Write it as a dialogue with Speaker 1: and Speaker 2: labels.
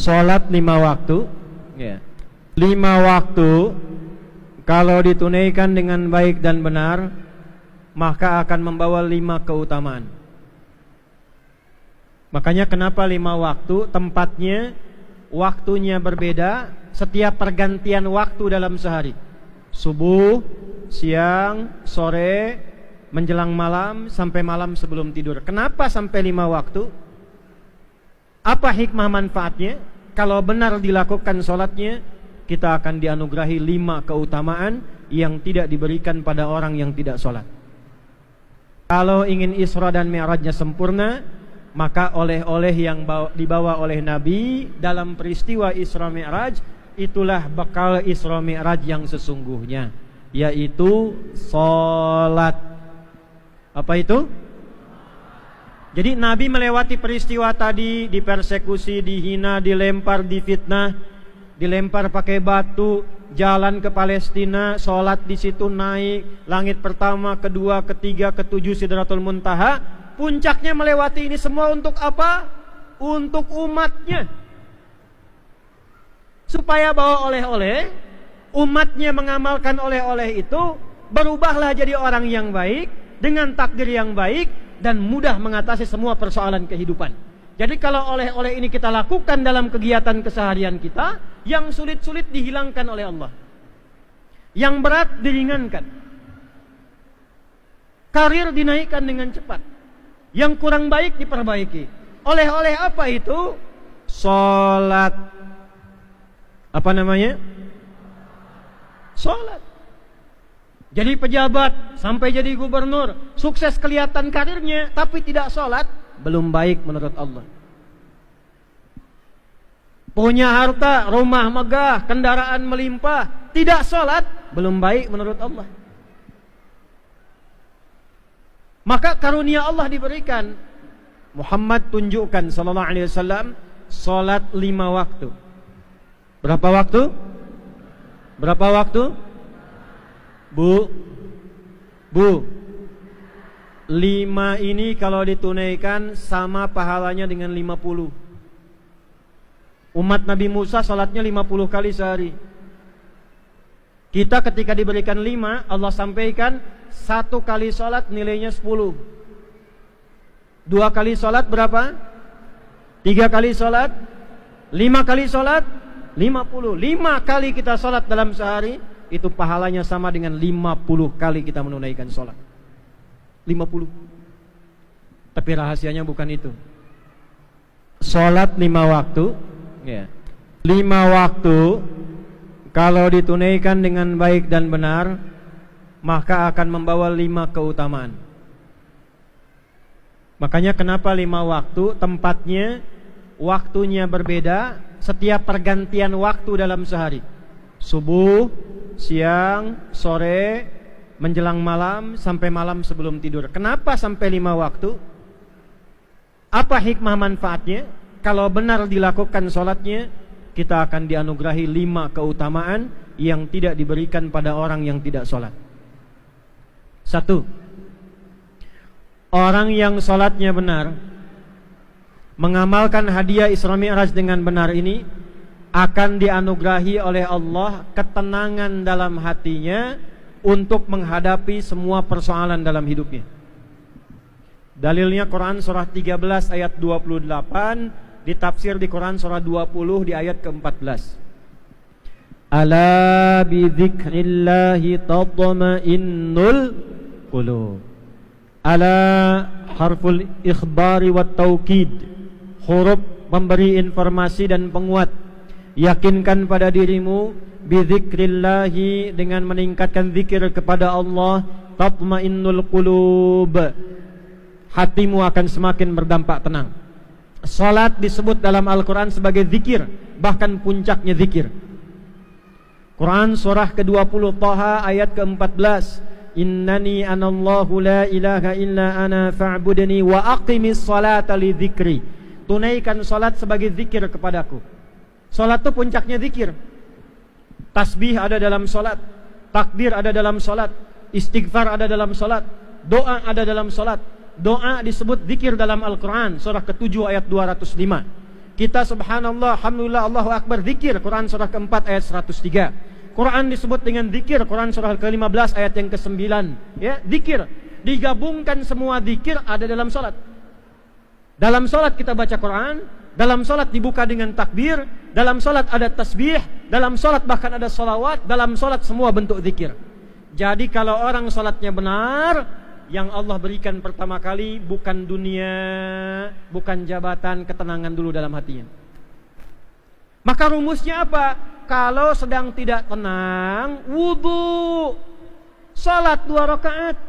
Speaker 1: Sholat 5 waktu, ya. 5 waktu kalau ditunaikan dengan baik dan benar, maka akan membawa 5 keutamaan. Makanya kenapa 5 waktu, tempatnya, waktunya berbeda, setiap pergantian waktu dalam sehari. Subuh, siang, sore, menjelang malam, sampai malam sebelum tidur. Kenapa sampai 5 waktu? Apa hikmah manfaatnya? Kalau benar dilakukan sholatnya, kita akan dianugerahi 5 keutamaan yang tidak diberikan pada orang yang tidak sholat. Kalau ingin Isra dan Mi'rajnya sempurna, maka oleh-oleh yang dibawa oleh Nabi dalam peristiwa Isra Mi'raj, itulah bekal Isra Mi'raj yang sesungguhnya, yaitu sholat. Apa itu? Jadi Nabi melewati peristiwa tadi, dipersekusi, dihina, dilempar, difitnah, dilempar pakai batu, jalan ke Palestina, sholat di situ, naik langit pertama, kedua, ketiga, ketujuh, Sidratul Muntaha. Puncaknya melewati ini semua untuk apa? Untuk umatnya, supaya bawa oleh-oleh, umatnya mengamalkan oleh-oleh itu, berubahlah jadi orang yang baik, dengan takdir yang baik, dan mudah mengatasi semua persoalan kehidupan. Jadi kalau oleh-oleh ini kita lakukan dalam kegiatan keseharian kita, yang sulit-sulit dihilangkan oleh Allah, yang berat diringankan, karir dinaikkan dengan cepat, yang kurang baik diperbaiki. Oleh-oleh apa itu? Sholat. Apa namanya? Sholat. Jadi pejabat sampai jadi gubernur, sukses kelihatan karirnya, tapi tidak sholat, belum baik menurut Allah. Punya harta, rumah megah, kendaraan melimpah, tidak sholat, belum baik menurut Allah. Maka karunia Allah diberikan. Muhammad tunjukkan sallallahu alaihi wasallam sholat 5 waktu. Berapa waktu? Berapa waktu? Bu 5 ini kalau ditunaikan sama pahalanya dengan 50. Umat Nabi Musa sholatnya 50 kali sehari. Kita ketika diberikan 5, Allah sampaikan 1 kali sholat nilainya 10. 2 kali sholat berapa? 3 kali sholat, 5 kali sholat 50. 5 kali kita sholat dalam sehari, itu pahalanya sama dengan 50 kali kita menunaikan sholat. 50. Tapi rahasianya bukan itu. Sholat 5 waktu, ya. 5 waktu kalau ditunaikan dengan baik dan benar, maka akan membawa 5 keutamaan. Makanya kenapa 5 waktu, tempatnya, waktunya berbeda, setiap pergantian waktu dalam sehari. Subuh, siang, sore, menjelang malam, sampai malam sebelum tidur. Kenapa sampai 5 waktu? Apa hikmah manfaatnya? Kalau benar dilakukan sholatnya, kita akan dianugerahi 5 keutamaan yang tidak diberikan pada orang yang tidak sholat. 1. Orang yang sholatnya benar, mengamalkan hadiah Isra Mi'raj dengan benar ini, akan dianugerahi oleh Allah ketenangan dalam hatinya untuk menghadapi semua persoalan dalam hidupnya. Dalilnya Quran surah 13 ayat 28, ditafsir di Quran surah 20 di ayat ke-14. Ala bi dzikrillahi tatma'innul qulub. Ala harful ikhbari wat taukid, huruf memberi informasi dan penguat. Yakinkan pada dirimu bidzikrillahi, dengan meningkatkan zikir kepada Allah, tatmainnul qulub, hatimu akan semakin berdampak tenang. Salat disebut dalam Al-Quran sebagai zikir, bahkan puncaknya zikir. Quran surah ke-20 Taha ayat ke-14, innani anallahu la ilaha illa ana fa'budni wa aqimis salata li dzikri. Tunaikan salat sebagai zikir kepadaku. Salat itu puncaknya zikir. Tasbih ada dalam salat, takbir ada dalam salat, istighfar ada dalam salat, doa ada dalam salat. Doa disebut zikir dalam Al-Quran surah ke-7 ayat 205. Kita subhanallah, alhamdulillah, Allahu akbar, zikir. Quran surah keempat ayat 103. Quran disebut dengan zikir. Quran surah ke-15 ayat yang ke-9. Ya, zikir. Digabungkan semua zikir ada dalam salat. Dalam salat kita baca Quran, dalam salat dibuka dengan takbir, dalam salat ada tasbih, dalam salat bahkan ada salawat, dalam salat semua bentuk zikir. Jadi kalau orang salatnya benar, yang Allah berikan pertama kali bukan dunia, bukan jabatan, ketenangan dulu dalam hatinya. Maka rumusnya apa? Kalau sedang tidak tenang, wudu, salat 2 rakaat.